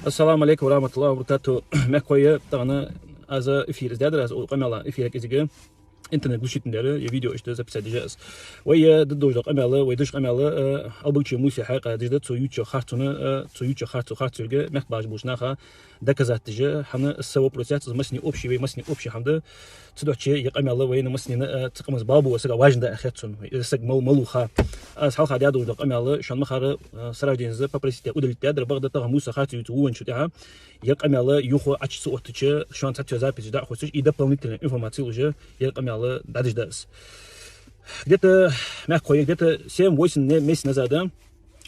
السلام عليكم ورحمة الله وبركاته. مكوية طبعا از افير ازداد از قملا افير كيزيجا انترنت بوشيت ندير يا فيديو اشتز بس جاس ويا ضد قملا ويدش قملا البوكشي موسى حلقة دجدت تو يوتيوب خارتونه تو يوتيوب خارتوجا مخباج بوشناخا دكزات تجا حنا السو بروسيس مسني اوبشي وي مسني اوبشي حمد تدوتشي يقملا وين مسني تقمز بابو وسغا واجندا اخيتون سغ ملوخا از حلقة دادو قملا شان مخار سراجينز بابريسيتي ودلت دادر بغدا تغ موسى خارتو وين شتها يقملا يخو اتش اوتچ شان تاتيو запись да хочешь и дополнительную информацию уже يقملا дадж. Где-то мягко, где-то 7-8 месяцев назад,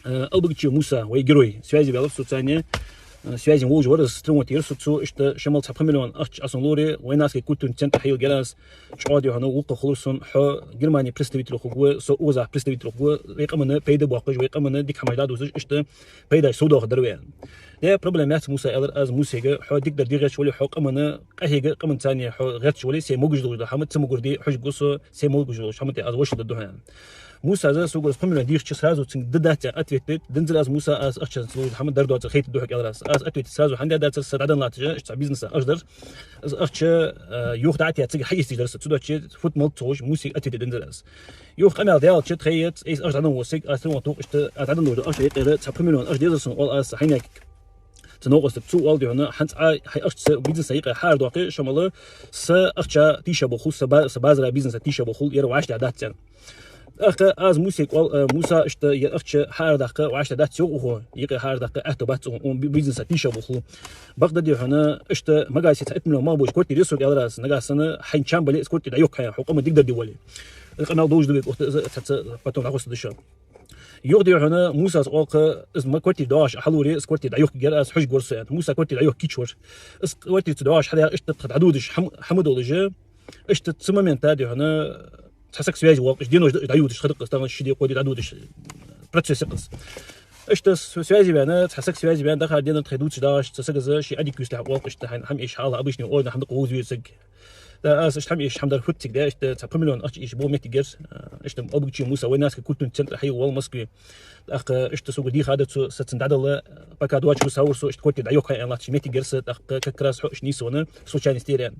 Албагичи Муса, вой герой, связи вел в социальные связи уже вот с трём тир соцу, что шамал цапамиллион асонлори, войнаский культурный центр хил герас, чади хана ука хлурсон, ха Германия представитель хугу, со уза представитель хугу, векамана пейда бакыш, векамана дик хамайда дузыш, что пейда суда хадырвен. ده проблемات موسى أدر از موسى حو ديك دقيقة شوالي حو قمنا قهيجة قمن ثانية حو غير شوالي سي موجود دوله حمد سموجود دي حج قصة سي موجود دوله حمد از وش ضدها موسى ذا سوق القمنا ديش تسرازو تن ددات أتويت دنزل از موسى از أشخاص دوله حمد دردو خيط دوحك أدرس از أتويت تسرازو حندي دات سرعدن لا تجا اشتع بيزنس أقدر از أخش يوخ دعتي هتسجل حيس تجلس تسودو شيء فوت مال توش موسى أتويت دنزل از يوخ قمنا ديال شيء تخيط إيش أقدر أنا وسق أثنو توق اشت أتعدن دوله أشتى يقرأ تسبملون أشتى يزرسون أول از حينك تناقص تبصو والدي هنا حنت هاي أشت بيزنس سيقة حار دقيقة شماله أخشى تيشا بخول سبازر بيزنس تيشا بخول يرو عشت عدات سنة أخا از موسى موسى أشت أخشى حار دقيقة وعشت عدات سوقه يقى حار دقيقة أهتبات بيزنس تيشا بخول بغداد هنا أشت مجالس يتأتمن ما بوش كورتي ريسو قدراس نجاسنا حين شامبلي سكورتي دايوك هيا حكومة دقدر دولي القناة دوج دوبي بتون عقص دشان يقدر هنا موسى أوقع اسمه كورتي داش حلوري سكورتي دايوك جرأس حج قرصان موسى كورتي دايوك كيشور كورتي داش حدا اشتت عدودش حمد ولجا اشتت سمامين تادي هنا تحسك سويج واقش دينوش دايودش خدق استغل شدي قودي عدودش بروسيس قص اشت سويج بينا تحسك سويج بينا دخل دينا تخدوش داش تسقز شي اديك يستحق واقش تحن هم ايش حالها ابيشني اول حمد قوز ويسق ده أش هم إيش حمد الفتك ده إيش تابملون أش إيش بو ميتيجرز إيش تم أبغى موسى والناس ككلتون تنتر حي وال مسكي أخ إيش تسوق دي خادت ستندعد الله بكاد واجه وساور سو إيش كوتي دعيوك هاي الله تش ميتيجرز أخ ككراس حوش نيسونا سوتشان ستيران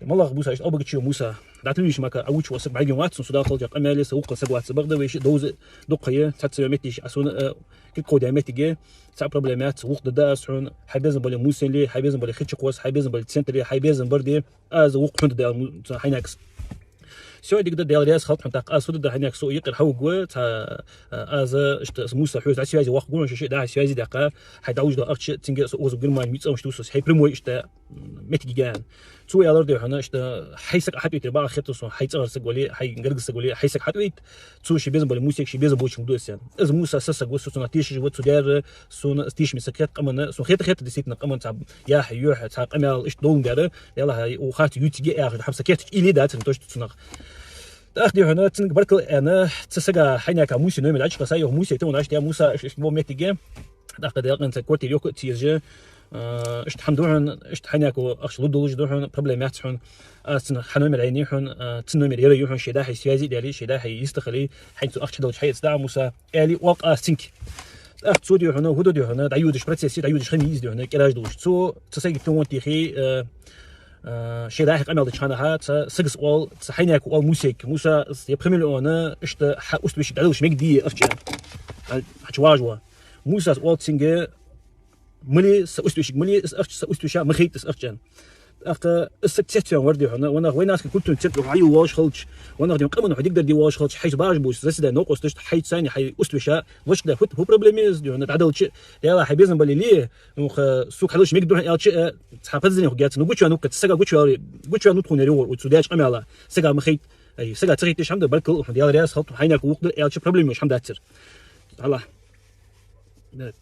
مالله موسى إيش أبغى موسى دعتلوش ماك أوش وسب بعدين واتسون سودا طلع أمالي سوق سبوات سبغدا ويش دوز دقية تحسب ميتيش أسون كقودة ميتيجة تاع بروبليمات وقت داسون حيبزن بالي موسى لي حيبزن بالي خيتش قوس حيبزن بالي سنتر لي حيبزن بردي از وقت حند دال حيناكس سو ديك دال رياس خلط حتى قاس ود حيناك سو يقر حوق تاع از اشت موسى حوز عسيازي وقت قولن شي دا عسيازي دقه حيداوج دا اخش تنجا سو جرمان ميتصو شتوس حي بريمو اشت متجان تو يالر دي هنا اشت حيسك حبيت با خيتو حيصغر سغولي حي غرغ سغولي حيسك حبيت تو شي بيزن بالي موسى شي بيزن بوش مدوسان از موسى سسق وسو نتيش جو تدار سو ستيش مسكات قمنا سو خيت ديسيتنا قمن تاع يا حيوح تاع قمال اش دون دار يلا هاي وخات يوتي اخر حبسكات الي دات نتوش تصنغ تاخدي هنا تنق برك انا تسقى حيناك موسى نوم العشق سايو موسى تو ناشتي موسى اش بو ميتيجي داخل انت كوتي يوك تيجي اشت حمدوحن اشت حناكو اخش ضد دوحن بروبليمات حن اسن حنوم العيني حن تنوم يري يحن شي داحي سيازي داري شي داحي يستخلي حيث اخش دوج حيت داع موسى الي واقع سينك اخت سودي هنا هدو هنا دايودش بريتسي دايودش خميس دي هنا كراج دوش تو تسيق تونتي خي شي داحي قمل دشانه هات سكس اول حيناك اول موسى يبريمي انا اشت اوست بيش دالوش ميك ارجع حواجوا موسى اول سينجر ملي سأستوشك ملي سأستوشا مخيت سأرجع أخ السكتة وردي هنا وانا وين ناس كنتوا تسبوا عيو واش خلش وانا غادي نقمن واحد يقدر دي واش خلش حيت باج بوش زي ده نوقص تشت حيت ثاني حي استوشا واش ده فوت هو بروبليميز دي هنا تعدل شيء يلا حي بيزن بالي ليه نوخ سوق حلوش ميقدو يا شيء تحفظني وقعت نقول شو نوك تسقى قلت شو ندخل نريور وتسوداش قملا سقى مخيت اي سقى تريت ايش حمد بالكل يلا رياس خلط حينك وقت يا شيء بروبليم مش حمد تصير الله داك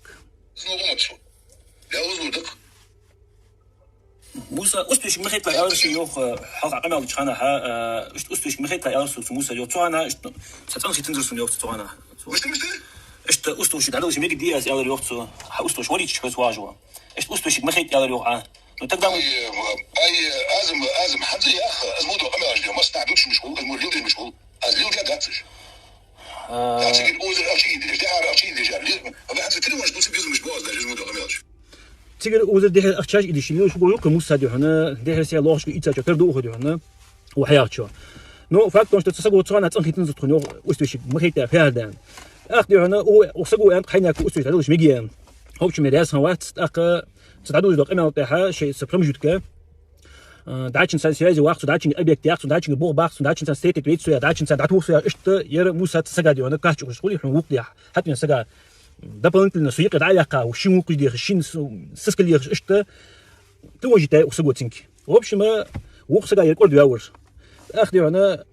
موسى أستوش مخيط لا يارس يوخ حلقة قمل تشانا ها أستوش مخيط لا يارس موسى يو توانا ستانسي تنزل يوخ توانا اشت أستوش دعوش ميك دياز يالر يوخ تو أستوش ولي تشكوز واجوا اشت أستوش مخيط يالر يوخ تقدر أي أزم حد يا أخ الموضوع قمل اليوم ما استعدوش مشغول الموضوع مشغول اليوم لا قاتش تعتقد أوزر أشيد ديجا أشيد ديجا ما بعد تري واش دوسي بيزو مش بواز ده الموضوع قمل تيجي وزر ده أختشاش إدي شيء شو بقولك موسى ده هنا ده سيا الله شو إيتها كردو أخذ هنا وحياة شو نو فاكتور تتصور تصانع تصنع تنزل تخنيو وستوشي مخيتها في هذا أخذ هنا وصقوا أنت حينك وستوشي تعدلش مجيان هو شو مدرسة هوات تعدلش دق إما بتاعها شيء سبرم جودك داعش إنسان سياسي واقع داعش أبيك تياق داعش بوق باق داعش إنسان ستيت تويت سويا داعش إنسان دعوه سويا إشت ير موسى تسجد هنا كاش شغلي حقوق ديح حتى نسجد ده بنت النسويق دعايقة وشي موقع ديح الشين سسكل ديح إشت توجي تاي وسقوا تنك وبش ما وقسجد يركض ياور أخذ هنا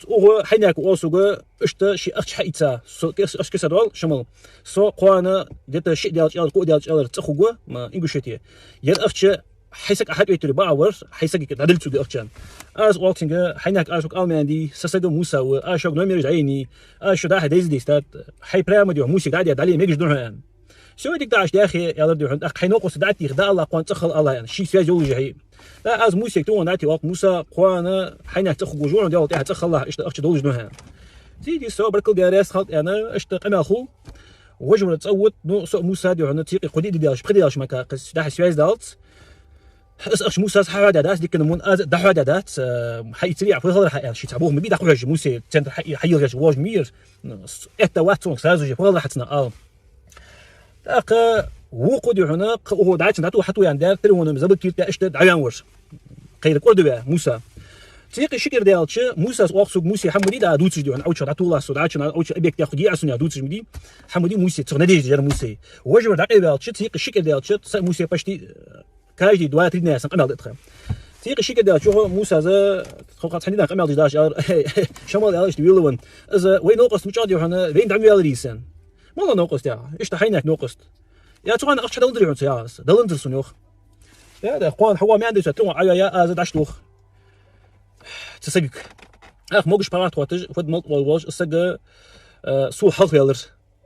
هو حينك واسوغا إشت شيء أخش حيتا أش كسرال شمال سو قوانا جت شيء ديال قو ديال تخوجوا ما إنجليزية ير أخش حيسك أحد يتري باور حيسك عدل تودي أخشان أز والتنجا حينك أشوك ألماندي سسجا موسى وأشوك نمير عيني أشوك ده دايز ديستات حي برامج موسى دعدي دالي ميجش دونها شو بدك داعش يا أخي يا رد يحن أخ حينوقص دعتي خدا الله قوان تخل الله يعني شيء سيا جول جهي لا أز موسى يكتون دعتي وقت موسى قوانا حينك تخو جوجون ديال تاع تخل الله إيش أخش دولج دونها زيدي سو بركل ديارس خلط أنا أشتق أنا أخو وجملة تصوت نو سو موسى ديال هنا تيقي قدي ديالش بقدي ديالش مكا قص ده سياز دالت أخش موسى حاجة داس ديك نمون ده حاجة داس حي تريع في هذا الحي شيء تعبوه مبي داخل حاجة موسى تنت حي الجاش واج مير إتا واتون سازوج في هذا حتنا أخ وقود هنا هو دعيت نعتو حتو يعني دار تلون مزبط كير تأشت دعيان ورش خير قرد بقى موسى تيقي شكر ديالش موسى واقصد موسى حمودي دا دوتش ديون أوتش دعتو الله سو دعيت أوتش أبيك تأخذ يعسون دوتش مدي حمودي موسى تغندي جر موسى وجبر دعي ديالش تيقي شكر ديالش موسى باشتي كاجي دوات الناس قمل دتخم تيقي شكر ديالش هو موسى ذا خلقت حنينا قمل داش شمال ديالش بيقولون إذا وين نقص مشادي هنا وين دعم يالريسن والله نقصت يا إيش تحينك نقصت يا تقول أنا أخش هذا ندري عن سياس ده ندرس نيوخ يا ده قوان هو ما عنده شتون عيا يا أزد عشتوخ تسجق أخ موجش برات واتج فد ملط والواج السجق سو حظ يالر